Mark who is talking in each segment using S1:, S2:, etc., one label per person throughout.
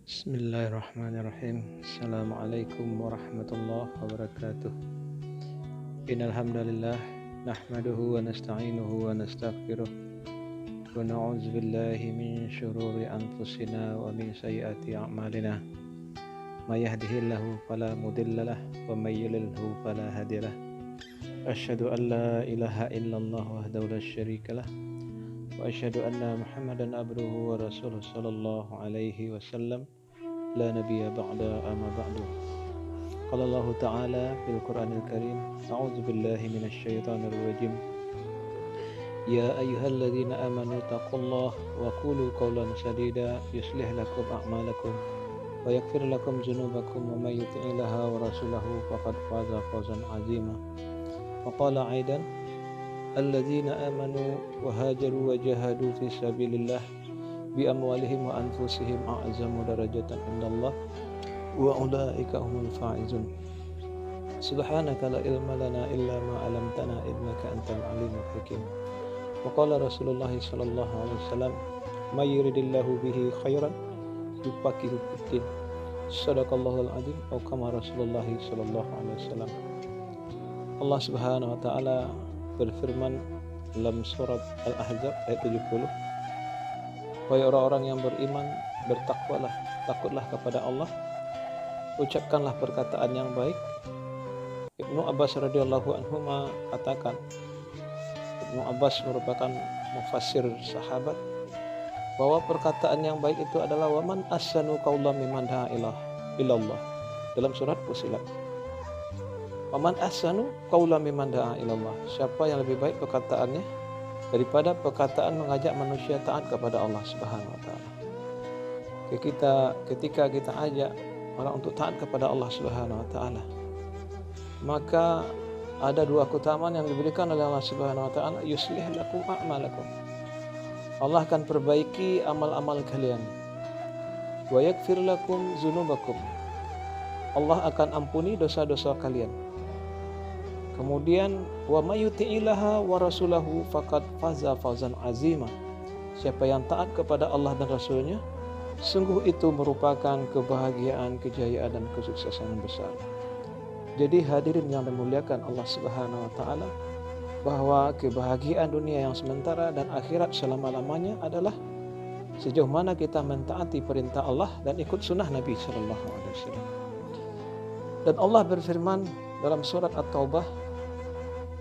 S1: Bismillahirrahmanirrahim. Assalamualaikum warahmatullahi wabarakatuh. Innal hamdalillah nahmaduhu wa nasta'inuhu wa nastaghfiruh wa na'udzu billahi min syururi anfusina wa min sayyiati a'malina. May yahdihillahu fala mudhillalah wa may yudlilhu fala hadiyalah. Asyhadu an la ilaha illallah wahdahu la syarikalah wa asyhadu anna Muhammadan abduhu wa rasuluhu sallallahu alaihi wasallam. لا نبي بعد أما بعد قال الله تعالى في القرآن الكريم أعوذ بالله من الشيطان الرجيم يا أيها الذين آمنوا اتقوا الله وقولوا قولا سديدا يصلح لكم أعمالكم ويغفر لكم ذنوبكم ومن يطع الله ورسوله فقد فاز فوزا عظيما وقال أيضا الذين آمنوا وهاجروا وجاهدوا في سبيل الله بأموالهم وأنفسهم أعظم درجة عند الله وأولئك هم الفائزون سبحانك لا علم لنا إلا ما علمتنا إنك أنت العليم الحكيم وقال رسول الله صلى الله عليه وسلم ما يريد الله به خيرا يفقهه في الدين صدق الله العظيم أو كما رسول الله صلى الله عليه وسلم. Allah Subhanahu wa taala berfirman dalam surat Al-Ahzab ayat 70, wahai orang-orang yang beriman, bertakwalah, takutlah kepada Allah, ucapkanlah perkataan yang baik. Ibnu Abbas radhiyallahu anhu katakan, Ibnu Abbas merupakan mufassir sahabat, bahwa perkataan yang baik itu adalah waman ahsanu qawlan mimman da'a ilallah dalam surat Fussilat. Waman ahsanu qawlan mimman da'a ilallah, siapa yang lebih baik perkataannya daripada perkataan mengajak manusia taat kepada Allah Subhanahu wa taala. Ketika kita ajak orang untuk taat kepada Allah Subhanahu wa taala, maka ada dua keutamaan yang diberikan oleh Allah Subhanahu wa taala, yuslih lakum a'malakum. Allah akan perbaiki amal-amal kalian. Wa yaghfir lakum dzunubakum. Allah akan ampuni dosa-dosa kalian. Kemudian wa may yuti'illaha wa rasulahu faqad faza fawzan azima. Siapa yang taat kepada Allah dan Rasulnya, sungguh itu merupakan kebahagiaan, kejayaan dan kesuksesan yang besar. Jadi hadirin yang dimuliakan Allah Subhanahu wa taala, bahwa kebahagiaan dunia yang sementara dan akhirat selama-lamanya adalah sejauh mana kita mentaati perintah Allah dan ikut sunnah Nabi sallallahu alaihi wasallam. Dan Allah berfirman dalam surat At-Taubah,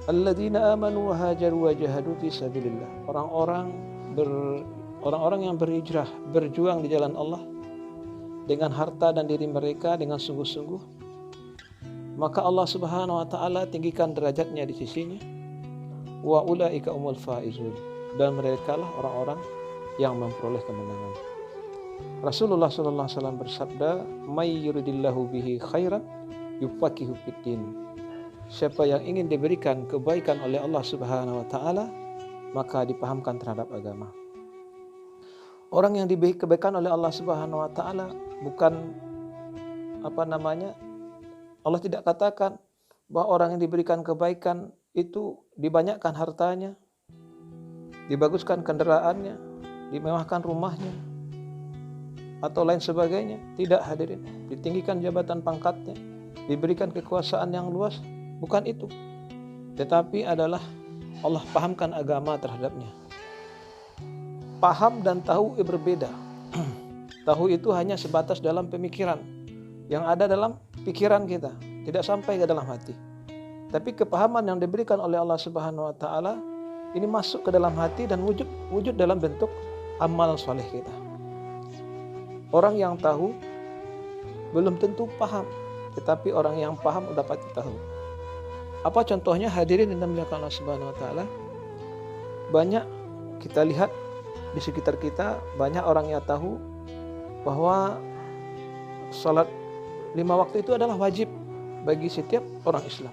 S1: alladzina amanu wa hajaru wa jahadu fi sabilillah. Orang-orang yang berhijrah, berjuang di jalan Allah dengan harta dan diri mereka dengan sungguh-sungguh, maka Allah Subhanahu wa taala tinggikan derajatnya di sisinya. Wa ulaika umul faizun, dan merekalah orang-orang yang memperoleh kemenangan. Rasulullah sallallahu alaihi wasallam bersabda, may yuridillahu bihi khairan yufaqihu fiddin. Siapa yang ingin diberikan kebaikan oleh Allah Subhanahu wa taala, maka dipahamkan terhadap agama. Orang yang diberi kebaikan oleh Allah Subhanahu wa taala bukan Allah tidak katakan bahwa orang yang diberikan kebaikan itu dibanyakkan hartanya, dibaguskan kendaraannya, dimewahkan rumahnya, atau lain sebagainya. Tidak, hadirin. Ditinggikan jabatan pangkatnya, diberikan kekuasaan yang luas. Bukan itu, tetapi adalah Allah pahamkan agama terhadapnya. Paham dan tahu berbeda. Tahu itu hanya sebatas dalam pemikiran, yang ada dalam pikiran kita, tidak sampai ke dalam hati. Tapi kepahaman yang diberikan oleh Allah Subhanahu wa taala ini masuk ke dalam hati dan wujud dalam bentuk amal soleh kita. Orang yang tahu belum tentu paham, tetapi orang yang paham dapat tahu. Apa contohnya, hadirin yang dimuliakan Allah Subhanahu wa taala? Banyak kita lihat di sekitar kita, banyak orang yang tahu bahwa salat 5 waktu itu adalah wajib bagi setiap orang Islam.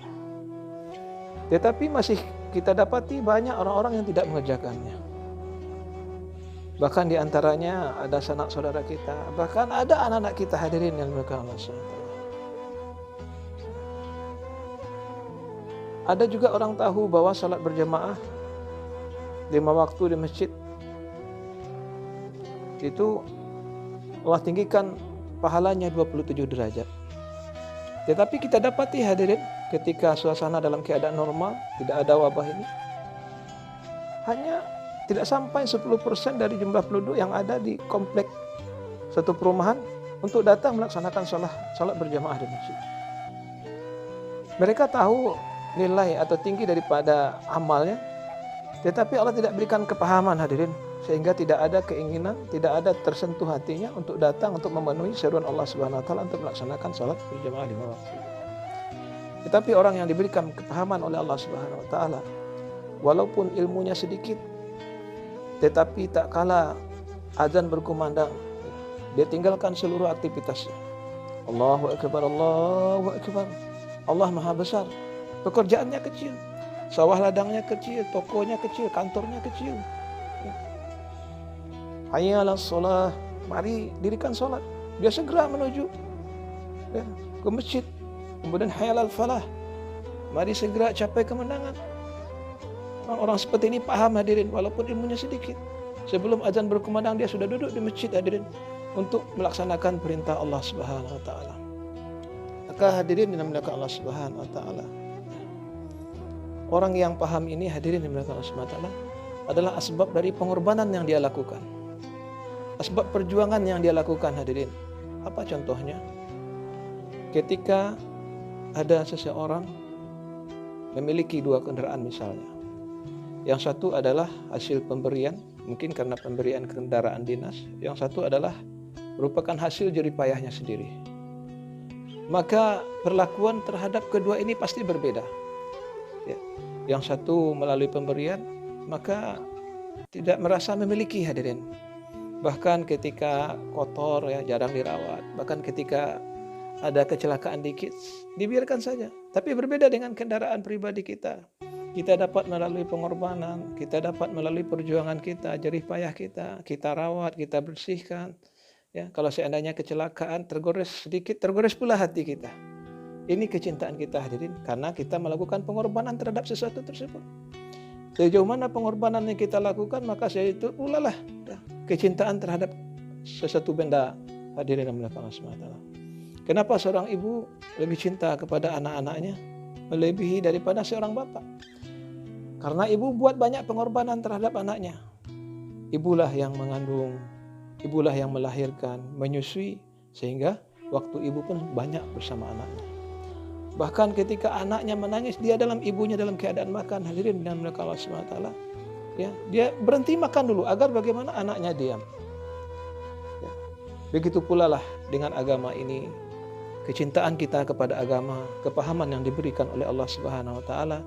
S1: Tetapi masih kita dapati banyak orang-orang yang tidak mengerjakannya. Bahkan di antaranya ada sanak saudara kita, bahkan ada anak-anak kita, hadirin yang dimuliakan Allah Subhanahu wa taala. Ada juga orang tahu bahwa salat berjamaah 5 waktu di masjid itu Allah tinggikan pahalanya 27 derajat. Tetapi kita dapati hadirin, ketika suasana dalam keadaan normal, tidak ada wabah ini, hanya tidak sampai 10% dari jumlah penduduk yang ada di komplek satu perumahan untuk datang melaksanakan salat berjamaah di masjid. Mereka tahu nilai atau tinggi daripada amalnya, tetapi Allah tidak berikan kepahaman hadirin, sehingga tidak ada keinginan, tidak ada tersentuh hatinya untuk datang untuk memenuhi seruan Allah Subhanahu wa taala untuk melaksanakan salat berjamaah 5 waktu. Tetapi orang yang diberikan kepahaman oleh Allah Subhanahu wa taala, walaupun ilmunya sedikit, tetapi tak kala azan berkumandang, dia tinggalkan seluruh aktivitasnya. Allahu akbar, Allahu akbar. Allah Maha besar. Pekerjaannya kecil, sawah ladangnya kecil, tokonya kecil, kantornya kecil. Hayya 'alas shalah, mari dirikan salat. Dia segera menuju ke masjid. Kemudian hayya 'alal falah, mari segera capai kemenangan. Orang seperti ini paham hadirin, walaupun ilmunya sedikit. Sebelum azan berkumandang dia sudah duduk di masjid hadirin untuk melaksanakan perintah Allah Subhanahu wa taala. Maka hadirin dimuliakan Allah Subhanahu wa taala, orang yang paham ini hadirin dimuliakan Allah Subhanahu wa taala adalah asbab dari pengorbanan yang dia lakukan. Asbab perjuangan yang dia lakukan hadirin. Apa contohnya? Ketika ada seseorang memiliki 2 kendaraan misalnya. Yang satu adalah hasil pemberian, mungkin karena pemberian kendaraan dinas. Yang satu adalah merupakan hasil jerih payahnya sendiri. Maka perlakuan terhadap kedua ini pasti berbeda. Ya. Yang satu melalui pemberian, maka tidak merasa memiliki hadirin. Bahkan ketika kotor ya jarang dirawat, bahkan ketika ada kecelakaan dikit dibiarkan saja. Tapi berbeda dengan kendaraan pribadi kita. Kita dapat melalui pengorbanan, kita dapat melalui perjuangan kita, jerih payah kita rawat, kita bersihkan. Ya, kalau seandainya kecelakaan tergores sedikit, tergores pula hati kita. Ini kecintaan kita hadirin karena kita melakukan pengorbanan terhadap sesuatu tersebut. Sejauh mana pengorbanan yang kita lakukan, maka itu pula lah ya, kecintaan terhadap sesuatu benda hadirin yang dimuliakan Allah Subhanahu wa taala. Kenapa seorang ibu lebih cinta kepada anak-anaknya melebihi daripada seorang bapak? Karena ibu buat banyak pengorbanan terhadap anaknya. Ibulah yang mengandung, ibulah yang melahirkan, menyusui, sehingga waktu ibu pun banyak bersama anaknya. Bahkan ketika anaknya menangis, dia dalam ibunya dalam keadaan makan, hadirin dengan dimuliakan Allah Subhanahu wa taala. Ya, dia berhenti makan dulu agar bagaimana anaknya diam. Ya. Begitu pula lah dengan agama ini, kecintaan kita kepada agama, kepahaman yang diberikan oleh Allah Subhanahu wa taala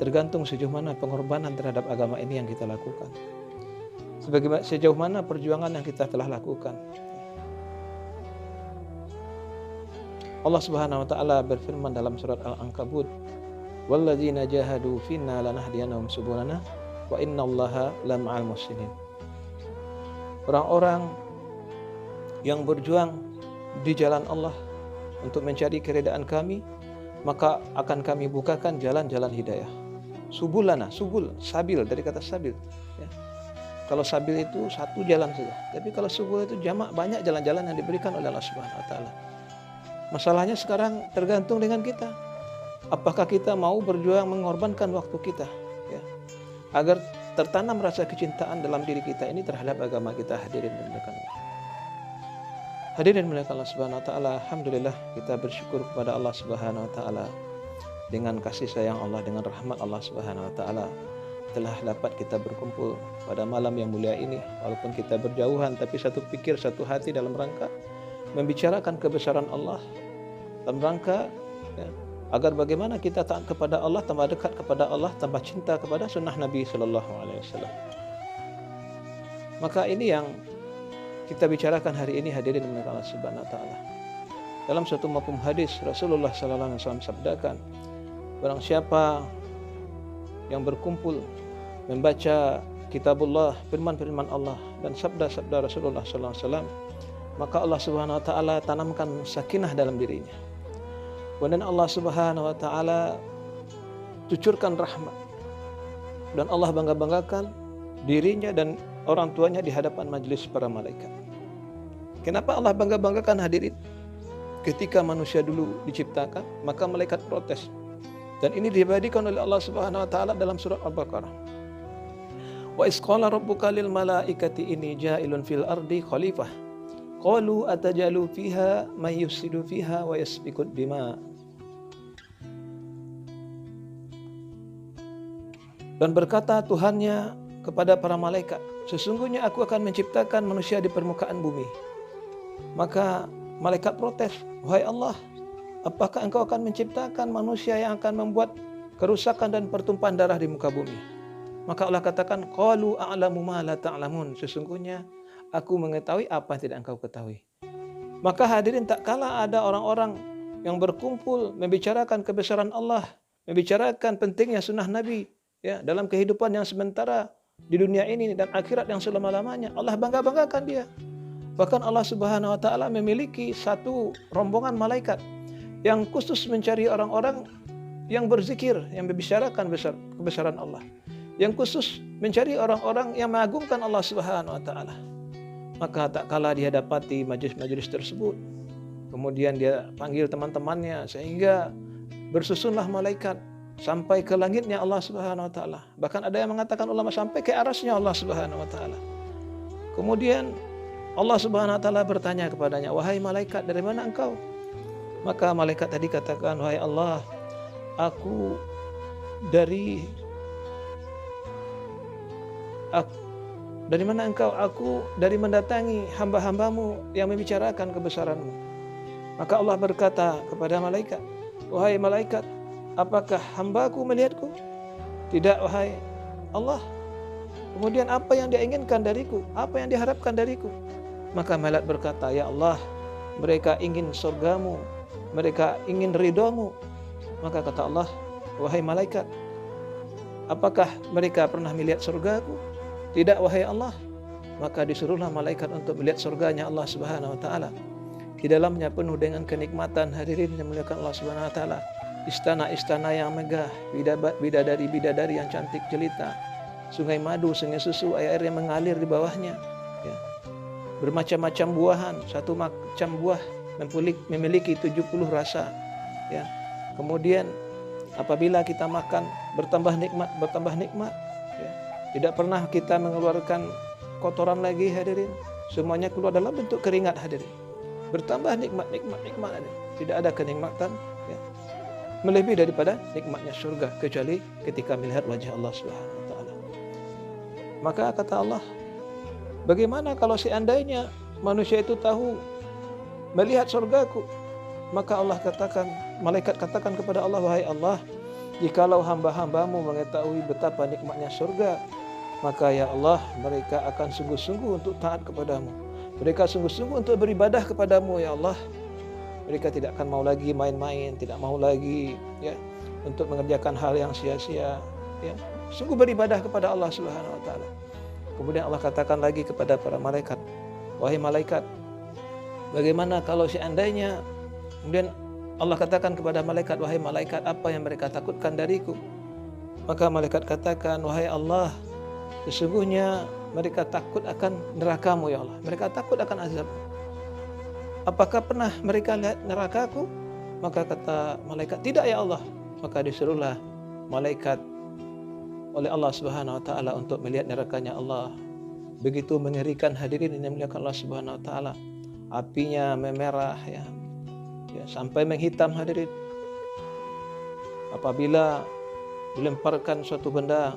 S1: tergantung sejauh mana pengorbanan terhadap agama ini yang kita lakukan. Sejauh mana perjuangan yang kita telah lakukan. Allah Subhanahu wa taala berfirman dalam surat Al-Ankabut, "Walladzina jahadu finna lanahdiyanahum subulana wa innallaha lama'al muhsinin." Orang-orang yang berjuang di jalan Allah untuk mencari keridaan kami, maka akan kami bukakan jalan-jalan hidayah. Subulana, subul, sabil dari kata sabil. Ya. Kalau sabil itu satu jalan saja, tapi kalau subul itu jamak, banyak jalan-jalan yang diberikan oleh Allah Subhanahu wa taala. Masalahnya sekarang tergantung dengan kita. Apakah kita mau berjuang mengorbankan waktu kita ya, agar tertanam rasa kecintaan dalam diri kita ini terhadap agama kita hadirin dan dimuliakan Allah. Hadirin dimuliakan Allah Subhanahu wa taala, alhamdulillah kita bersyukur kepada Allah Subhanahu wa taala dengan kasih sayang Allah, dengan rahmat Allah Subhanahu wa taala telah dapat kita berkumpul pada malam yang mulia ini, walaupun kita berjauhan tapi satu pikir, satu hati dalam rangka membicarakan kebesaran Allah, dalam rangka ya, agar bagaimana kita taat kepada Allah, tambah dekat kepada Allah, tambah cinta kepada sunnah Nabi Sallallahu Alaihi Wasallam. Maka ini yang kita bicarakan hari ini hadirin dimuliakan Allah Subhanahu wa taala. Dalam suatu mafhum hadis Rasulullah sallallahu alaihi wasallam sabdakan, barang siapa yang berkumpul membaca kitabullah, firman-firman Allah dan sabda-sabda Rasulullah sallallahu alaihi wasallam, maka Allah Subhanahu wa taala tanamkan sakinah dalam dirinya. Kemudian Allah Subhanahu wa taala cucurkan rahmat. Dan Allah bangga-banggakan dirinya dan orang tuanya di hadapan majelis para malaikat. Kenapa Allah bangga-banggakan hadirin? Ketika manusia dulu diciptakan, maka malaikat protes. Dan ini diabadikan oleh Allah Subhanahu wa taala dalam surat Al-Baqarah. Wa iz qala rabbuka lil malaikati inni ja'ilun fil ardi khalifah. Qalu atajalu fiha may yufsidu fiha wa yasfikud dima. Dan berkata Tuhannya kepada para malaikat, sesungguhnya aku akan menciptakan manusia di permukaan bumi. Maka malaikat protes, wahai Allah, apakah engkau akan menciptakan manusia yang akan membuat kerusakan dan pertumpahan darah di muka bumi? Maka Allah katakan, qalu a'lamu ma la ta'lamun, sesungguhnya aku mengetahui apa yang tidak engkau ketahui. Maka hadirin, tak kala ada orang-orang yang berkumpul membicarakan kebesaran Allah, membicarakan pentingnya sunnah Nabi, ya, dalam kehidupan yang sementara di dunia ini dan akhirat yang selama-lamanya, Allah bangga-banggakan dia. Bahkan Allah Subhanahu wa taala memiliki satu rombongan malaikat yang khusus mencari orang-orang yang berzikir, yang membicarakan kebesaran Allah, yang khusus mencari orang-orang yang mengagungkan Allah Subhanahu wa taala. Maka tak kala dia dapati majelis-majelis tersebut, kemudian dia panggil teman-temannya sehingga bersusunlah malaikat sampai ke langitnya Allah Subhanahu wa taala. Bahkan ada yang mengatakan ulama sampai ke arasnya Allah Subhanahu wa taala. Kemudian Allah Subhanahu wa taala bertanya kepadanya, "Wahai malaikat, dari mana engkau?" Maka malaikat tadi katakan, "Wahai Allah, aku dari mana engkau? Aku dari mendatangi hamba-hambamu yang membicarakan kebesaranmu." Maka Allah berkata kepada malaikat, "Wahai malaikat, apakah hambaku melihatku?" "Tidak, wahai Allah." "Kemudian apa yang dia inginkan dariku? Apa yang diharapkan dariku?" Maka malaikat berkata, "Ya Allah, mereka ingin surgamu, mereka ingin ridhamu." Maka kata Allah, "Wahai malaikat, apakah mereka pernah melihat surgaku?" "Tidak, wahai Allah." Maka disuruhlah malaikat untuk melihat surganya Allah Subhanahu wa taala. Di dalamnya penuh dengan kenikmatan, hadirin yang dimuliakan Allah Subhanahu wa taala. Istana-istana yang megah, bidadari-bidadari yang cantik jelita, sungai madu, sungai susu, air yang mengalir di bawahnya, ya. Bermacam-macam buahan, satu macam buah memiliki 70 rasa, ya. Kemudian apabila kita makan bertambah nikmat, ya. Tidak pernah kita mengeluarkan kotoran lagi, hadirin. Semuanya keluar dalam bentuk keringat, hadirin. Bertambah nikmat. Tidak ada kenikmatan, ya, melebihi daripada nikmatnya surga kecuali ketika melihat wajah Allah Subhanahu wa taala. Maka kata Allah, bagaimana kalau seandainya manusia itu tahu melihat surgaku? Maka Allah katakan, malaikat katakan kepada Allah, "Wahai Allah, jikalau hamba-hambamu mengetahui betapa nikmatnya surga, maka ya Allah, mereka akan sungguh-sungguh untuk taat kepadamu. Mereka sungguh-sungguh untuk beribadah kepadamu, ya Allah. Mereka tidak akan mau lagi main-main, tidak mau lagi, ya, untuk mengerjakan hal yang sia-sia, ya. Sungguh beribadah kepada Allah Subhanahu wa taala." Kemudian Allah katakan lagi kepada para malaikat, "Wahai malaikat, bagaimana kalau seandainya..." Kemudian Allah katakan kepada malaikat, "Wahai malaikat, apa yang mereka takutkan dariku?" Maka malaikat katakan, "Wahai Allah, sesungguhnya mereka takut akan neraka-Mu, ya Allah. Mereka takut akan azab. Apakah pernah mereka lihat neraka-Ku?" Maka kata malaikat, "Tidak, ya Allah." Maka disuruhlah malaikat oleh Allah Subhanahu wa taala untuk melihat nerakanya Allah. Begitu mengerikan, hadirin yang dimuliakan Allah Subhanahu wa taala. Apinya memerah, ya, sampai menghitam, hadirin. Apabila dilemparkan suatu benda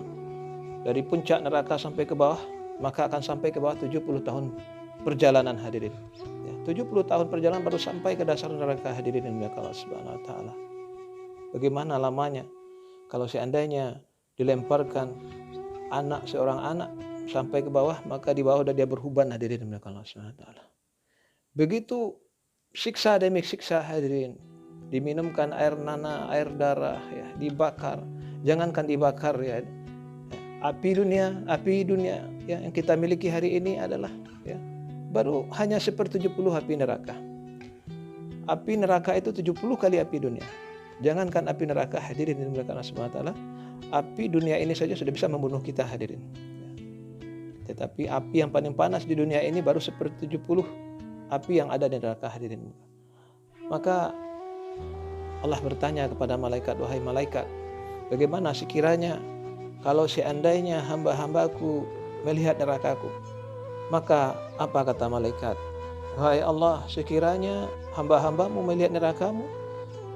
S1: dari puncak neraka sampai ke bawah, maka akan sampai ke bawah 70 tahun perjalanan, hadirin. 70 tahun perjalanan baru sampai ke dasar neraka, hadirin yang dimuliakan Allah Subhanahu wa taala. Bagaimana lamanya kalau seandainya dilemparkan seorang anak sampai ke bawah, maka di bawah dia berhuban, hadirin yang dimuliakan Allah Subhanahu wa taala. Begitu siksa demi siksa, hadirin. Diminumkan air nanah, air darah, ya, dibakar. Jangankan dibakar, ya. Api dunia ya, yang kita miliki hari ini adalah, ya, baru hanya 1/70 api neraka. Api neraka itu 70 kali api dunia. Jangankan api neraka, hadirin yang dimuliakan Allah Subhanahu wa taala, api dunia ini saja sudah bisa membunuh kita, hadirin. Tetapi api yang paling panas di dunia ini baru 1/70 api yang ada di neraka, hadirin. Maka Allah bertanya kepada malaikat, wahai malaikat, bagaimana sekiranya kalau seandainya hamba-hambaku melihat nerakaku? Maka apa kata malaikat? Wahai Allah, sekiranya hamba-hambamu melihat nerakamu,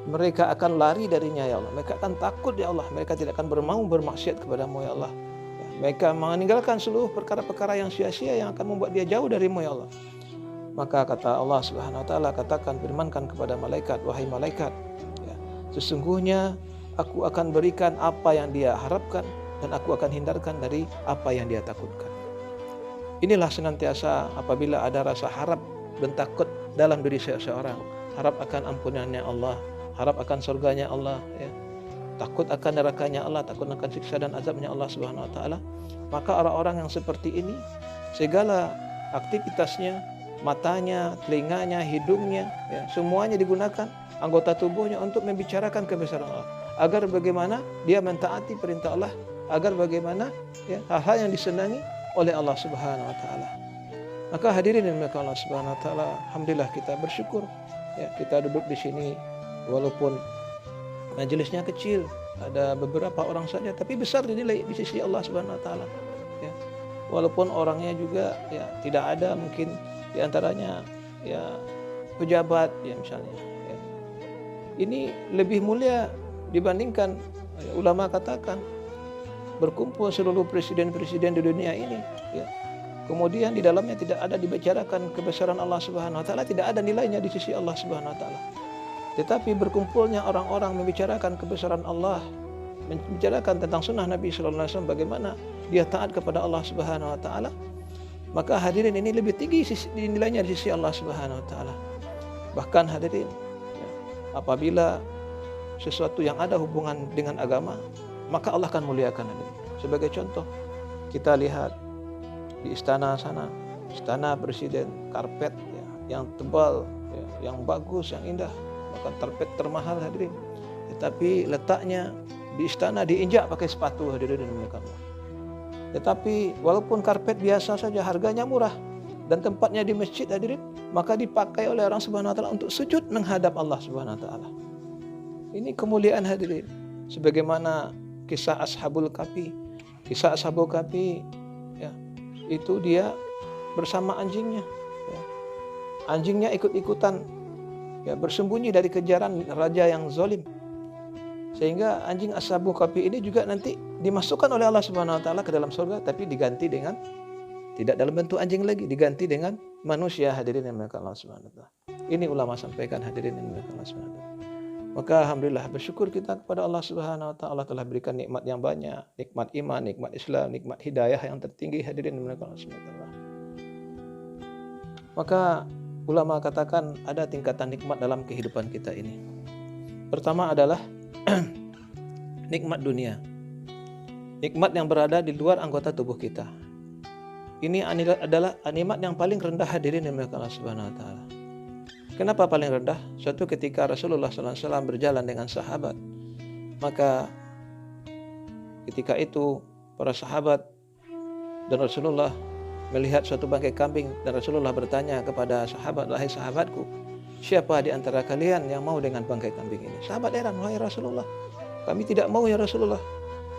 S1: mereka akan lari darinya ya Allah. Mereka akan takut ya Allah. Mereka tidak akan bermau bermaksiat kepadamu ya Allah. Mereka meninggalkan seluruh perkara-perkara yang sia-sia yang akan membuat dia jauh darimu ya Allah. Maka kata Allah Subhanahu wa taala, katakan, firmankan kepada malaikat, wahai malaikat, ya, sesungguhnya aku akan berikan apa yang dia harapkan dan aku akan hindarkan dari apa yang dia takutkan. Inilah senantiasa apabila ada rasa harap dan takut dalam diri seseorang, harap akan ampunannya Allah, harap akan surganya Allah, ya, takut akan nerakanya Allah, takut akan siksa dan azabnya Allah Subhanahu wa taala. Maka orang-orang yang seperti ini, segala aktivitasnya, matanya, telinganya, hidungnya, ya, semuanya digunakan anggota tubuhnya untuk membicarakan kebesaran Allah, agar bagaimana dia mentaati perintah Allah, agar bagaimana ya, hal-hal yang disenangi oleh Allah Subhanahu wa taala. Maka hadirin yang dimuliakan Allah Subhanahu wa taala, alhamdulillah kita bersyukur ya, kita duduk di sini walaupun majelisnya kecil, ada beberapa orang saja, tapi besar dinilai di sisi Allah Subhanahu wa taala. Ya. Walaupun orangnya juga ya tidak ada, mungkin di antaranya ya pejabat ya misalnya. Ya. Ini lebih mulia dibandingkan ya, ulama katakan berkumpul seluruh presiden-presiden di dunia ini. Ya. Kemudian di dalamnya tidak ada dibicarakan kebesaran Allah Subhanahu wa taala, tidak ada nilainya di sisi Allah Subhanahu wa taala. Tetapi berkumpulnya orang-orang membicarakan kebesaran Allah, membicarakan tentang sunnah Nabi sallallahu alaihi wasallam, bagaimana dia taat kepada Allah Subhanahu wa taala, maka hadirin ini lebih tinggi nilainya di sisi Allah Subhanahu wa taala. Bahkan hadirin, ya, apabila sesuatu yang ada hubungan dengan agama, maka Allah akan muliakan hadirin. Sebagai contoh, kita lihat di istana sana, istana presiden, karpet ya, yang tebal, ya, yang bagus, yang indah, bahkan karpet termahal hadirin. Tetapi letaknya di istana diinjak pakai sepatu hadirin dan dimuliakan Allah. Tetapi walaupun karpet biasa saja, harganya murah dan tempatnya di masjid hadirin, maka dipakai oleh orang Subhanahu wa taala untuk sujud menghadap Allah Subhanahu wa taala. Ini kemuliaan hadirin. Sebagaimana kisah Ashabul Kahfi. Kisah Ashabul Kahfi ya, itu dia bersama anjingnya. Ya. Anjingnya ikut-ikutan ya, bersembunyi dari kejaran raja yang zalim. Sehingga anjing Ashabul Kahfi ini juga nanti dimasukkan oleh Allah Subhanahu wa taala ke dalam surga, tapi diganti dengan tidak dalam bentuk anjing lagi, diganti dengan manusia hadirin yang dimuliakan Allah Subhanahu wa taala. Ini ulama sampaikan hadirin yang dimuliakan Allah Subhanahu wa taala. Maka alhamdulillah bersyukur kita kepada Allah Subhanahu wa taala telah berikan nikmat yang banyak, nikmat iman, nikmat Islam, nikmat hidayah yang tertinggi hadirin yang dimuliakan Allah Subhanahu wa taala. Maka ulama katakan ada tingkatan nikmat dalam kehidupan kita ini. Pertama adalah nikmat dunia. Nikmat yang berada di luar anggota tubuh kita. Ini adalah nikmat yang paling rendah hadirin yang dimuliakan Allah Subhanahu wa taala. Kenapa paling rendah? Suatu ketika Rasulullah SAW berjalan dengan sahabat, maka ketika itu para sahabat dan Rasulullah melihat suatu bangkai kambing, dan Rasulullah bertanya kepada sahabat, wahai sahabatku, siapa di antara kalian yang mau dengan bangkai kambing ini? Sahabat heran, wahai Rasulullah, kami tidak mau ya Rasulullah.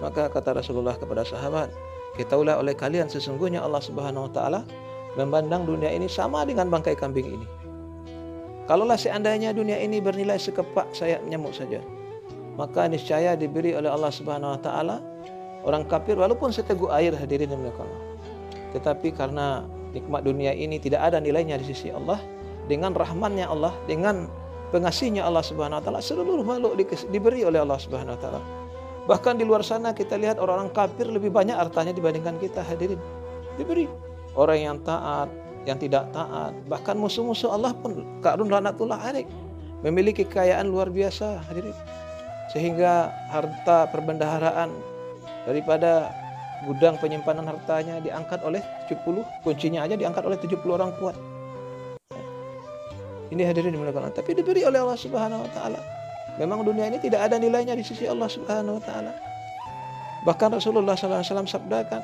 S1: Maka kata Rasulullah kepada sahabat, ketahuilah oleh kalian sesungguhnya Allah Subhanahu wa taala memandang dunia ini sama dengan bangkai kambing ini. Kalaulah seandainya dunia ini bernilai sekepak sayap nyamuk saja, maka niscaya diberi oleh Allah Subhanahu wa taala orang kafir walaupun seteguk air hadirin yang dimuliakan Allah. Tetapi karena nikmat dunia ini tidak ada nilainya di sisi Allah, dengan rahmannya Allah, dengan pengasihnya Allah Subhanahu wa taala, seluruh makhluk diberi oleh Allah Subhanahu wa taala. Bahkan di luar sana kita lihat orang-orang kafir lebih banyak hartanya dibandingkan kita hadirin. Diberi orang yang taat, yang tidak taat, bahkan musuh-musuh Allah pun Qarun laknatullah alaih memiliki kekayaan luar biasa hadirin. Sehingga harta perbendaharaan daripada gudang penyimpanan hartanya diangkat oleh 70, kuncinya aja diangkat oleh 70 orang kuat. Ini hadirin dimuliakan Allah, tapi diberi oleh Allah Subhanahu wa taala. Memang dunia ini tidak ada nilainya di sisi Allah Subhanahu wa taala. Bahkan Rasulullah sallallahu alaihi wasallam sabdakan,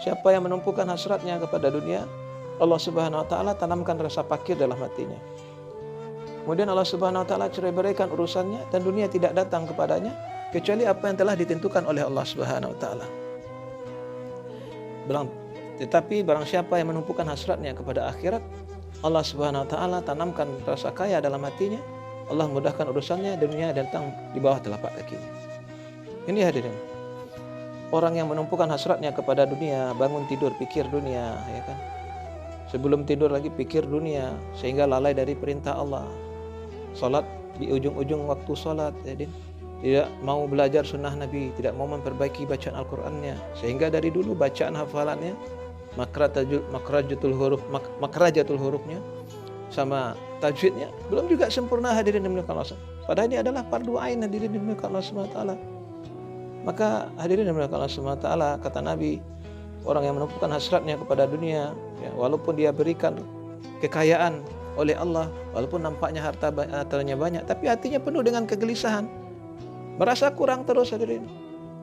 S1: siapa yang menumpukan hasratnya kepada dunia,
S2: Allah Subhanahu wa taala tanamkan rasa fakir dalam hatinya. Kemudian Allah Subhanahu wa taala cerai-beraikan urusannya dan dunia tidak datang kepadanya kecuali apa yang telah ditentukan oleh Allah Subhanahu wa taala. Tetapi barang siapa yang menumpukan hasratnya kepada akhirat, Allah Subhanahu wa taala tanamkan rasa kaya dalam hatinya, Allah mudahkan urusannya, dunia datang di bawah telapak kakinya. Ini hadirin. Orang yang menumpukan hasratnya kepada dunia, bangun tidur pikir dunia, ya kan? Sebelum tidur lagi pikir dunia sehingga lalai dari perintah Allah. Salat di ujung-ujung waktu salat, hadirin. Tidak mau belajar sunnah Nabi, tidak mau memperbaiki bacaan Al-Qur'annya, sehingga dari dulu bacaan hafalannya, makrajatul hurufnya sama tajwidnya belum juga sempurna, hadirin dimuliakan Allah. Padahal ini adalah fardu ain, hadirin dimuliakan Allah Subhanahu wa taala. Maka hadirin dimuliakan Allah Subhanahu wa taala, kata Nabi, orang yang menumpukan hasratnya kepada dunia, ya, walaupun dia berikan kekayaan oleh Allah, walaupun nampaknya hartanya banyak, tapi hatinya penuh dengan kegelisahan, merasa kurang terus, hadirin.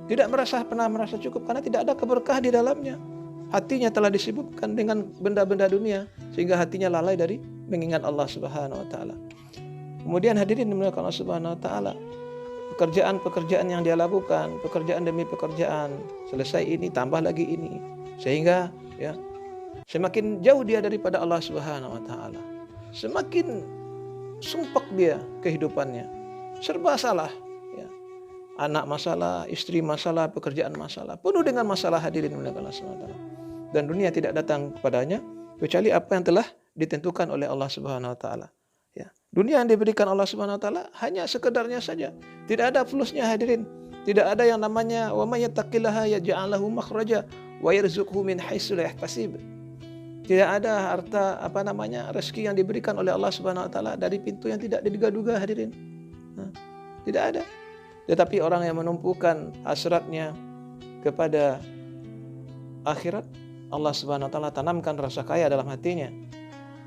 S2: Tidak pernah merasa cukup karena tidak ada keberkah di dalamnya. Hatinya telah disibukkan dengan benda-benda dunia sehingga hatinya lalai dari mengingat Allah Subhanahu wa taala. Kemudian hadirin dimuliakan Allah Subhanahu wa taala, pekerjaan-pekerjaan yang dia lakukan, pekerjaan demi pekerjaan, selesai ini tambah lagi ini, sehingga ya semakin jauh dia daripada Allah Subhanahu wa taala. Semakin sumpek dia kehidupannya. Serba salah. Anak masalah, istri masalah, pekerjaan masalah, penuh dengan masalah, hadirin dimuliakan Allah Subhanahu wa taala. Dan dunia tidak datang kepadanya kecuali apa yang telah ditentukan oleh Allah Subhanahu wa taala. Ya. Dunia yang diberikan Allah Subhanahu wa taala hanya sekedarnya saja. Tidak ada plusnya, hadirin. Tidak ada yang namanya wa may yattaqillaha yaj'al lahu makhraja wa yarzuqhu min haitsu la yahtasib. Tidak ada harta rezeki yang diberikan oleh Allah Subhanahu wa taala dari pintu yang tidak diduga-duga, hadirin. Tidak ada. Tetapi orang yang menumpukan hasratnya kepada akhirat, Allah Subhanahu wa taala tanamkan rasa kaya dalam hatinya.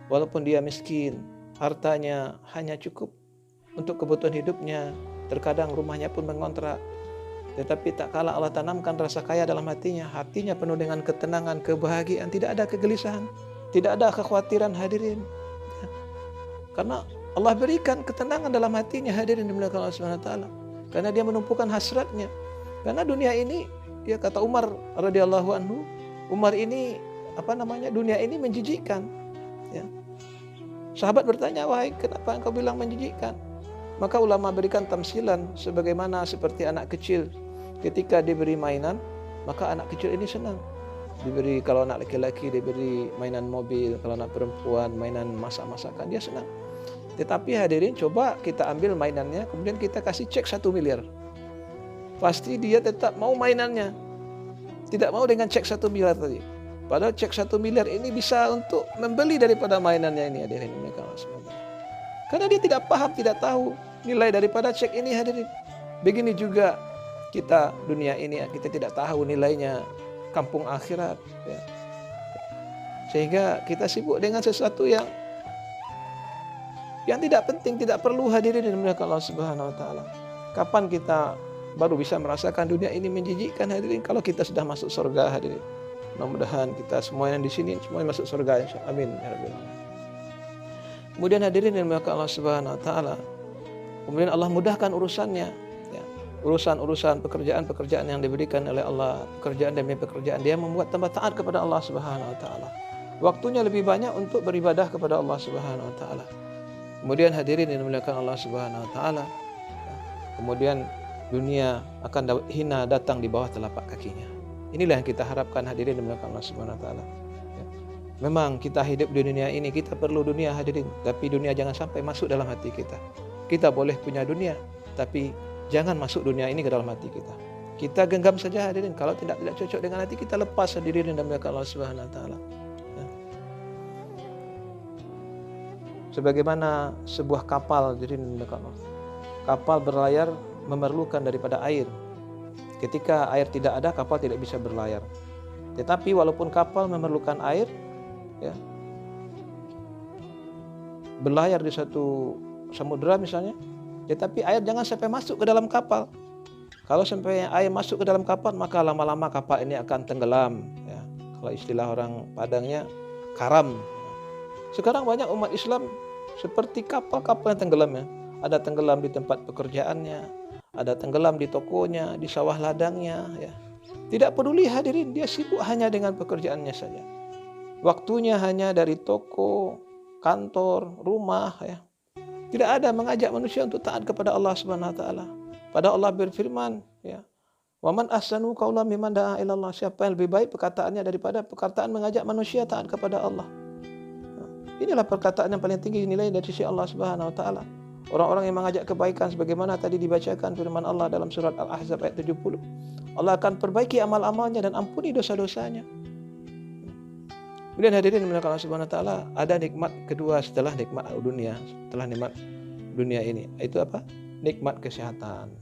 S2: Walaupun dia miskin, hartanya hanya cukup untuk kebutuhan hidupnya, terkadang rumahnya pun mengontrak. Tetapi tak kala Allah tanamkan rasa kaya dalam hatinya penuh dengan ketenangan, kebahagiaan, tidak ada kegelisahan, tidak ada kekhawatiran, hadirin. Karena Allah berikan ketenangan dalam hatinya, hadirin dimuliakan Allah Subhanahu wa taala. Karena dia menumpukan hasratnya. Karena dunia ini, ya kata Umar radhiyallahu anhu, Umar ini dunia ini menjijikkan. Ya. Sahabat bertanya, wahai kenapa engkau bilang menjijikkan? Maka ulama berikan tamsilan sebagaimana seperti anak kecil ketika diberi mainan, maka anak kecil ini senang. Kalau anak laki-laki diberi mainan mobil, kalau anak perempuan mainan masak-masakan, dia senang. Tetapi hadirin, coba kita ambil mainannya, kemudian kita kasih cek 1 miliar. Pasti dia tetap mau mainannya. Tidak mau dengan cek 1 miliar tadi. Padahal cek 1 miliar ini bisa untuk membeli daripada mainannya ini, hadirin. Karena dia tidak paham, tidak tahu nilai daripada cek ini, hadirin. Begini juga kita dunia ini, kita tidak tahu nilainya kampung akhirat. Ya. Sehingga kita sibuk dengan sesuatu yang tidak penting, tidak perlu, hadirin dimuliakan Allah Subhanahu wa taala. Kapan kita baru bisa merasakan dunia ini menjijikkan, hadirin? Kalau kita sudah masuk surga, hadirin. Mudah-mudahan kita semua yang di sini semuanya masuk surga, insyaallah. Amin ya rabbal alamin. Kemudian hadirin dimuliakan Allah Subhanahu wa taala. Kemudian Allah mudahkan urusannya, ya. Urusan-urusan pekerjaan-pekerjaan yang diberikan oleh Allah, pekerjaan demi pekerjaan, dia membuat tambah taat kepada Allah Subhanahu wa taala. Waktunya lebih banyak untuk beribadah kepada Allah Subhanahu wa taala. Kemudian hadirin yang dimuliakan Allah Subhanahu wa taala, kemudian dunia akan hina datang di bawah telapak kakinya. Inilah yang kita harapkan, hadirin yang dimuliakan Allah Subhanahu wa taala. Memang kita hidup di dunia ini, kita perlu dunia, hadirin, tapi dunia jangan sampai masuk dalam hati kita. Kita boleh punya dunia, tapi jangan masuk dunia ini ke dalam hati kita. Kita genggam saja, hadirin. Kalau tidak cocok dengan hati kita, lepas, hadirin yang dimuliakan Allah Subhanahu wa taala. Sebagaimana sebuah kapal, jadi kapal berlayar memerlukan daripada air. Ketika air tidak ada, kapal tidak bisa berlayar. Tetapi walaupun kapal memerlukan air, ya, berlayar di satu samudera misalnya, tetapi air jangan sampai masuk ke dalam kapal. Kalau sampai air masuk ke dalam kapal, maka lama-lama kapal ini akan tenggelam. Ya. Kalau istilah orang Padangnya, karam. Sekarang banyak umat Islam seperti kapal-kapal yang tenggelam ya. Ada tenggelam di tempat pekerjaannya, ada tenggelam di tokonya, di sawah ladangnya ya. Tidak peduli hadirin, dia sibuk hanya dengan pekerjaannya saja. Waktunya hanya dari toko, kantor, rumah ya. Tidak ada mengajak manusia untuk taat kepada Allah Subhanahu wa taala. Padahal Allah berfirman ya, "Wa man ahsanu qaulan mimman da'a ila Allah." Siapa yang lebih baik perkataannya daripada perkataan mengajak manusia taat kepada Allah. Inilah perkataan yang paling tinggi nilai dari sisi Allah Subhanahu wa taala. Orang-orang yang mengajak kebaikan sebagaimana tadi dibacakan firman Allah dalam surat Al-Ahzab ayat 70. Allah akan perbaiki amal-amalnya dan ampuni dosa-dosanya. Kemudian hadirin dimuliakan Allah Subhanahu wa taala, ada nikmat kedua setelah nikmat dunia, setelah nikmat dunia ini. Itu apa? Nikmat kesehatan.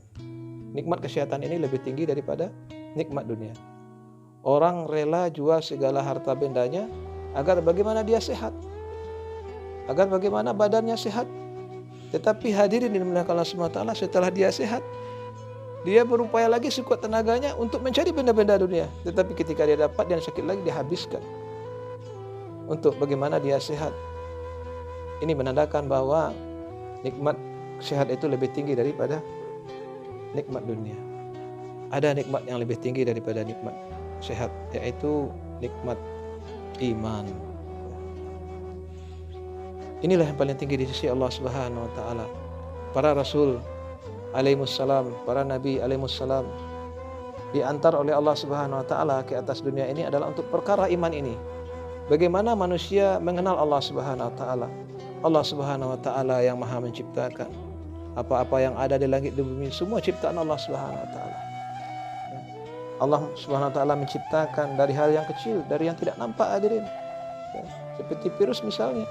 S2: Nikmat kesehatan ini lebih tinggi daripada nikmat dunia. Orang rela jual segala harta bendanya agar bagaimana dia sehat. Agar bagaimana badannya sehat. Tetapi hadirin dimuliakan Allah Subhanahu wa taala, setelah dia sehat, dia berupaya lagi sekuat tenaganya untuk mencari benda-benda dunia. Tetapi ketika dia dapat, dia sakit lagi, dia habiskan untuk bagaimana dia sehat. Ini menandakan bahwa nikmat sehat itu lebih tinggi daripada nikmat dunia. Ada nikmat yang lebih tinggi daripada nikmat sehat, yaitu nikmat iman. Inilah yang paling tinggi di sisi Allah Subhanahu wa taala. Para rasul alaihissalam, para nabi alaihissalam diantar oleh Allah Subhanahu wa taala ke atas dunia ini adalah untuk perkara iman ini. Bagaimana manusia mengenal Allah Subhanahu wa taala? Allah Subhanahu wa taala yang Maha menciptakan. Apa-apa yang ada di langit dan bumi semua ciptaan Allah Subhanahu wa taala. Allah Subhanahu wa taala menciptakan dari hal yang kecil, dari yang tidak nampak hadirin. Seperti virus misalnya,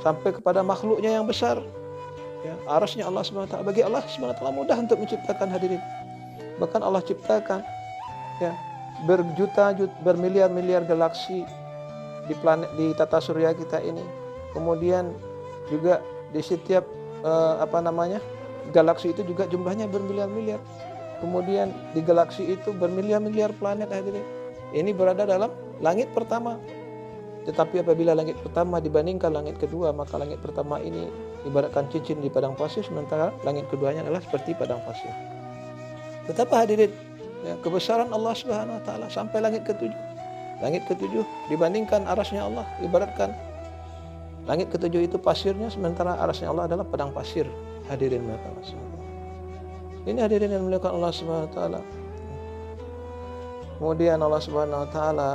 S2: sampai kepada makhluknya yang besar. Ya, arasnya Allah Subhanahu wa taala. Bagi Allah Subhanahu wa taala mudah untuk menciptakan hadirin. Bahkan Allah ciptakan ya berjuta-juta, bermiliar-miliar galaksi di planet, di tata surya kita ini. Kemudian juga di setiap galaksi itu juga jumlahnya bermiliar-miliar. Kemudian di galaksi itu bermiliar-miliar planet hadirin. Ini berada dalam langit pertama. Tetapi apabila langit pertama dibandingkan langit kedua, maka langit pertama ini ibaratkan cincin di padang pasir, sementara langit keduanya adalah seperti padang pasir. Betapa hadirin ya, kebesaran Allah Subhanahu wa taala sampai langit ketujuh. Langit ketujuh dibandingkan arasnya Allah, ibaratkan langit ketujuh itu pasirnya, sementara arasnya Allah adalah padang pasir. Hadirin mereka Allah. Ini hadirin yang dimuliakan Allah Subhanahu wa taala. Kemudian Allah Subhanahu wa taala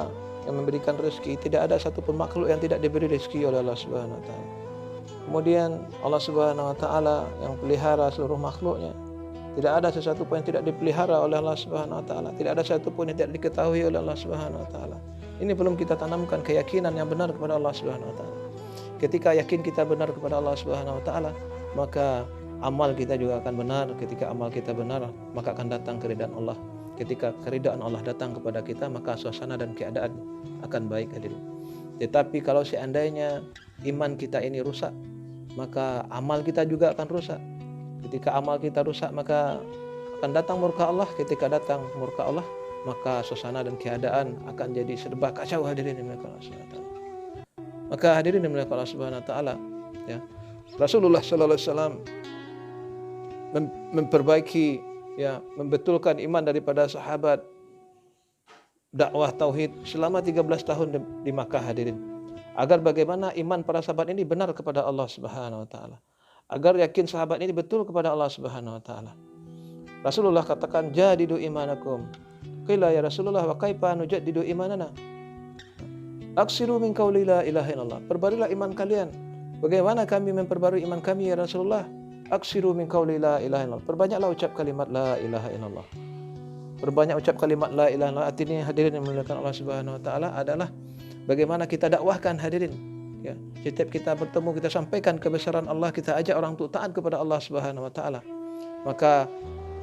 S2: yang memberikan rezeki, tidak ada satupun makhluk yang tidak diberi rezeki oleh Allah Subhanahu wa taala. Kemudian Allah Subhanahu wa taala yang pelihara seluruh makhluknya. Tidak ada sesuatu pun yang tidak dipelihara oleh Allah Subhanahu wa taala. Tidak ada sesuatu pun yang tidak diketahui oleh Allah Subhanahu wa taala. Ini belum kita tanamkan keyakinan yang benar kepada Allah Subhanahu wa taala. Ketika yakin kita benar kepada Allah Subhanahu wa taala, maka amal kita juga akan benar. Ketika amal kita benar, maka akan datang keridaan Allah. Ketika keridaan Allah datang kepada kita, maka suasana dan keadaan akan baik hadirin. Tetapi kalau seandainya iman kita ini rusak, maka amal kita juga akan rusak. Ketika amal kita rusak, maka akan datang murka Allah. Ketika datang murka Allah, maka suasana dan keadaan akan jadi serba kacau hadirin yang dimuliakan Allah Subhanahu wa taala. Maka hadirin yang dimuliakan Allah Subhanahu wa taala, ya. Rasulullah sallallahu alaihi wasallam memperbaiki, ya, membetulkan iman daripada sahabat, dakwah tauhid selama 13 tahun di Makkah hadirin. Agar bagaimana iman para sahabat ini benar kepada Allah Subhanahu wa taala. Agar yakin sahabat ini betul kepada Allah Subhanahu wa taala. Rasulullah katakan, "Jadidu imanakum." Qila ya Rasulullah, wa kaifa nujaddidu imanana? Aksiru min qauli la ilaha illallah. Perbarilah iman kalian. Bagaimana kami memperbarui iman kami ya Rasulullah? Aksiru min qauli la ilaha illallah. Perbanyaklah ucap kalimat la ilaha illallah. Perbanyak ucap kalimat la ilaha illallah. Artinya hadirin yang dimuliakan Allah Subhanahu wa taala adalah bagaimana kita dakwahkan hadirin. Ya, setiap kita bertemu, kita sampaikan kebesaran Allah, kita ajak orang untuk taat kepada Allah Subhanahu wa taala. Maka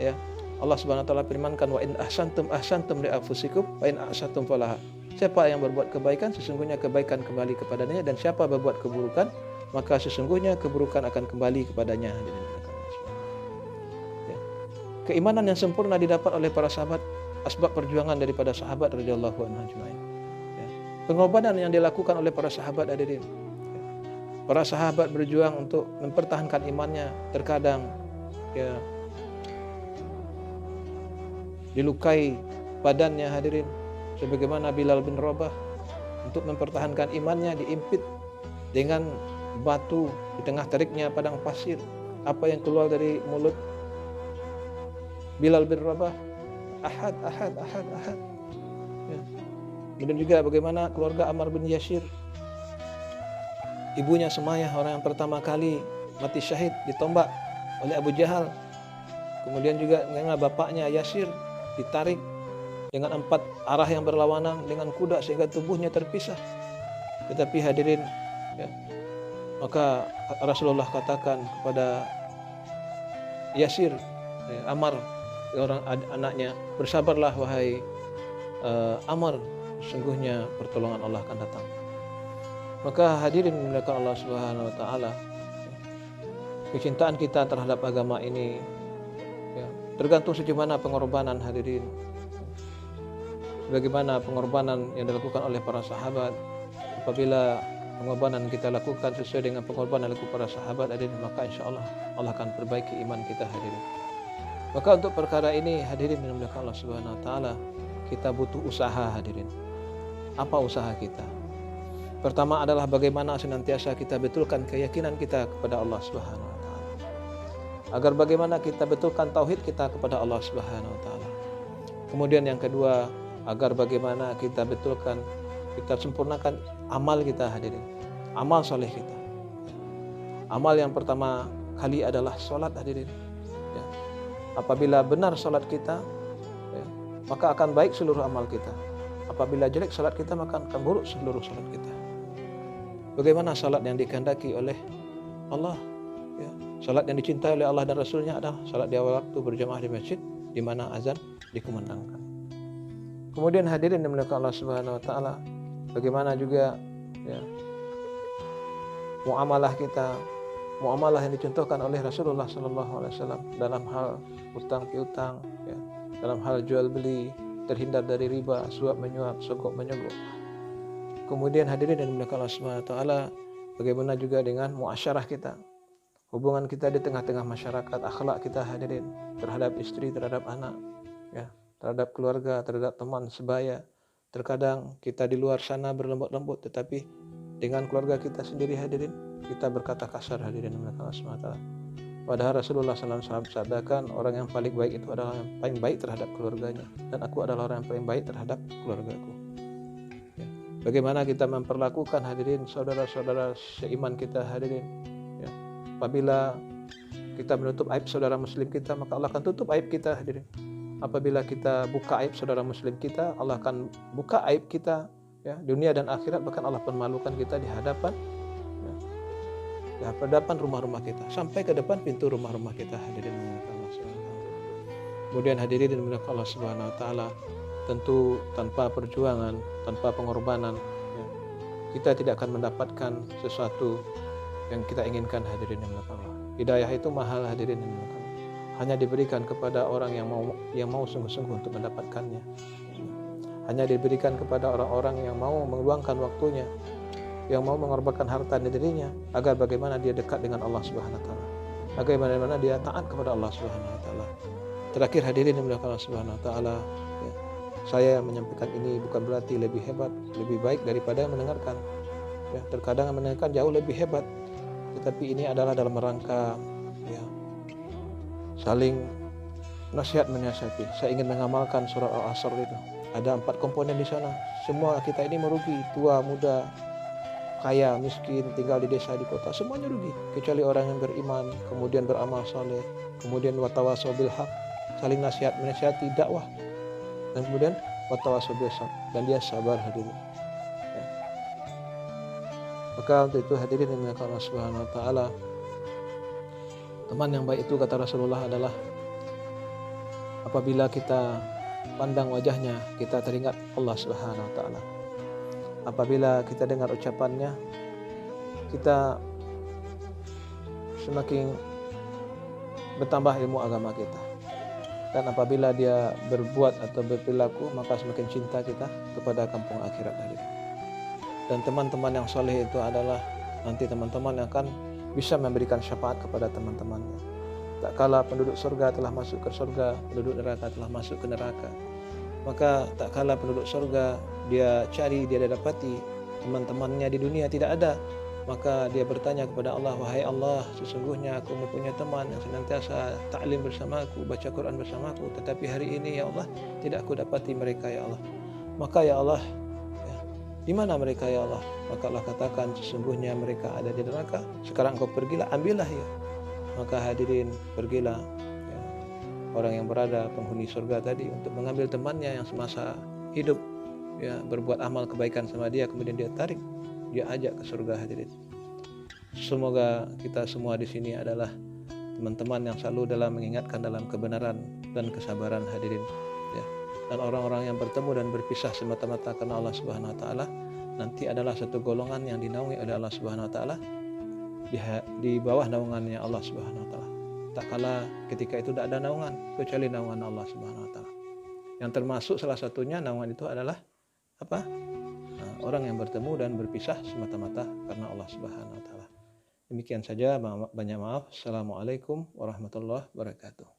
S2: ya, Allah Subhanahu wa taala firmankan, wa in ahsantum ahsantum li anfusikum wa in ahsantum falaha. Siapa yang berbuat kebaikan, sesungguhnya kebaikan kembali kepadanya, dan siapa berbuat keburukan, maka sesungguhnya keburukan akan kembali kepadanya. Ya. Keimanan yang sempurna didapat oleh para sahabat, asbab perjuangan daripada sahabat radhiyallahu anhum ajma'in. Ya. pengorbanan yang dilakukan oleh para sahabat hadirin. Para sahabat berjuang untuk mempertahankan imannya, terkadang ya dilukai badannya hadirin, sebagaimana Bilal bin Rabah untuk mempertahankan imannya diimpit dengan batu di tengah teriknya padang pasir. Apa yang keluar dari mulut Bilal bin Rabah? Ahad, ahad, ahad, ahad. Ya. Kemudian juga bagaimana keluarga Ammar bin Yasir, ibunya Sumayyah, orang yang pertama kali mati syahid ditombak oleh Abu Jahal. Kemudian juga dengan bapaknya Yasir ditarik dengan 4 arah yang berlawanan dengan kuda sehingga tubuhnya terpisah. Tetapi hadirin, ya, maka Rasulullah katakan kepada Yasir, Ammar, orang anaknya, bersabarlah wahai Ammar, sesungguhnya pertolongan Allah akan datang. Maka hadirin dimuliakan Allah Subhanahu wa taala, kecintaan kita terhadap agama ini ya, tergantung sejauh mana pengorbanan hadirin. Bagaimana pengorbanan yang dilakukan oleh para sahabat. Apabila pengorbanan kita lakukan sesuai dengan pengorbanan yang dilakukan para sahabat hadirin, maka insya Allah Allah akan perbaiki iman kita hadirin. Maka untuk perkara ini hadirin dimuliakan Allah Subhanahu wa taala, kita butuh usaha hadirin. Apa usaha kita? Pertama adalah bagaimana senantiasa kita betulkan keyakinan kita kepada Allah Subhanahu wa taala. Agar bagaimana kita betulkan tauhid kita kepada Allah Subhanahu wa taala. Kemudian yang kedua, agar bagaimana kita betulkan, kita sempurnakan amal kita hadirin. Amal soleh kita. Amal yang pertama kali adalah sholat hadirin. Ya. Apabila benar sholat kita, ya, maka akan baik seluruh amal kita. Apabila jelek sholat kita, maka akan buruk seluruh sholat kita. Bagaimana sholat yang dikehendaki oleh Allah? Ya. Sholat yang dicintai oleh Allah dan Rasulnya adalah sholat di awal waktu berjamaah di masjid, di mana azan dikumandangkan. Kemudian hadirin yang dimuliakan Allah Subhanahu wa taala, bagaimana juga ya, muamalah kita, muamalah yang dicontohkan oleh Rasulullah sallallahu alaihi wasallam dalam hal utang piutang, ya, dalam hal jual beli, terhindar dari riba, suap menyuap, sogok menyogok. Kemudian hadirin yang dimuliakan Allah Subhanahu wa taala, bagaimana juga dengan muasyarah kita, hubungan kita di tengah-tengah masyarakat, akhlak kita hadirin terhadap istri, terhadap anak, ya, terhadap keluarga, terhadap teman sebaya. Terkadang kita di luar sana berlembut-lembut, tetapi dengan keluarga kita sendiri hadirin, kita berkata kasar hadirin Allah SWT. Padahal Rasulullah SAW sabdakan, orang yang paling baik itu adalah yang paling baik terhadap keluarganya, dan aku adalah orang yang paling baik terhadap keluargaku. Ya. Bagaimana kita memperlakukan hadirin saudara-saudara seiman kita hadirin. Ya. Apabila kita menutup aib saudara muslim kita, maka Allah akan tutup aib kita hadirin. Apabila kita buka aib saudara muslim kita, Allah akan buka aib kita, ya, dunia dan akhirat. Bahkan Allah permalukan kita di hadapan, ya, di hadapan rumah-rumah kita, sampai ke depan pintu rumah-rumah kita hadirin dimuliakan Allah Subhanahu wa taala. Kemudian hadirin dimuliakan Allah Subhanahu wa taala, tentu tanpa perjuangan, tanpa pengorbanan, ya, kita tidak akan mendapatkan sesuatu yang kita inginkan hadirin dimuliakan Allah. Hidayah itu mahal hadirin dimuliakan Allah. Hanya diberikan kepada orang yang mau sungguh-sungguh untuk mendapatkannya. Hanya diberikan kepada orang-orang yang mau meluangkan waktunya, yang mau mengorbankan harta dirinya, agar bagaimana dia dekat dengan Allah Subhanahu wa taala, bagaimana dia taat kepada Allah Subhanahu wa taala. Terakhir hadirin yang dimuliakan Allah Subhanahu wa taala, ya, saya menyampaikan ini bukan berarti lebih hebat, lebih baik daripada mendengarkan. Ya, terkadang mendengarkan jauh lebih hebat, tetapi ini adalah dalam rangka, ya, saling nasihat menasihati. Saya ingin mengamalkan surah Al-Asr itu. Ada 4 komponen di sana. Semua kita ini merugi, tua, muda, kaya, miskin, tinggal di desa, di kota, semuanya rugi. Kecuali orang yang beriman, kemudian beramal saleh, kemudian watawasau bil haq, saling nasihat menasihati, dakwah, dan kemudian watawasau bil sabr, dan dia sabar hadirin. Ya. Maka untuk itu hadirin yang dimuliakan Allah Subhanahu wa taala, teman yang baik itu kata Rasulullah adalah apabila kita pandang wajahnya, kita teringat Allah Subhanahu wa taala. Apabila kita dengar ucapannya, kita semakin bertambah ilmu agama kita. Dan apabila dia berbuat atau berperilaku, maka semakin cinta kita kepada kampung akhirat tadi. Dan teman-teman yang soleh itu adalah nanti teman-teman yang akan bisa memberikan syafaat kepada teman-temannya. Tak kala penduduk surga telah masuk ke surga, penduduk neraka telah masuk ke neraka. Maka tak kala penduduk surga dia cari, dia dapati teman-temannya di dunia tidak ada. Maka dia bertanya kepada Allah, wahai Allah, sesungguhnya aku mempunyai teman yang senantiasa ta'lim bersamaku, baca Quran bersamaku, tetapi hari ini ya Allah tidak aku dapati mereka ya Allah. Maka ya Allah, di mana mereka ya Allah? Maka Allah katakan sesungguhnya mereka ada di neraka. Sekarang engkau pergilah, ambillah ya. Maka hadirin pergilah ya, orang yang berada penghuni surga tadi untuk mengambil temannya yang semasa hidup ya berbuat amal kebaikan sama dia, kemudian dia tarik, dia ajak ke surga hadirin. Semoga kita semua di sini adalah teman-teman yang selalu dalam mengingatkan dalam kebenaran dan kesabaran hadirin ya. Dan orang-orang yang bertemu dan berpisah semata-mata karena Allah Subhanahu wa taala nanti adalah satu golongan yang dinaungi oleh Allah Subhanahu wa taala di bawah naungannya Allah Subhanahu wa taala. Tak kala ketika itu tidak ada naungan kecuali naungan Allah Subhanahu wa taala. Yang termasuk salah satunya naungan itu adalah apa? Orang yang bertemu dan berpisah semata-mata karena Allah Subhanahu wa taala. Demikian saja, banyak maaf. Assalamualaikum warahmatullahi wabarakatuh.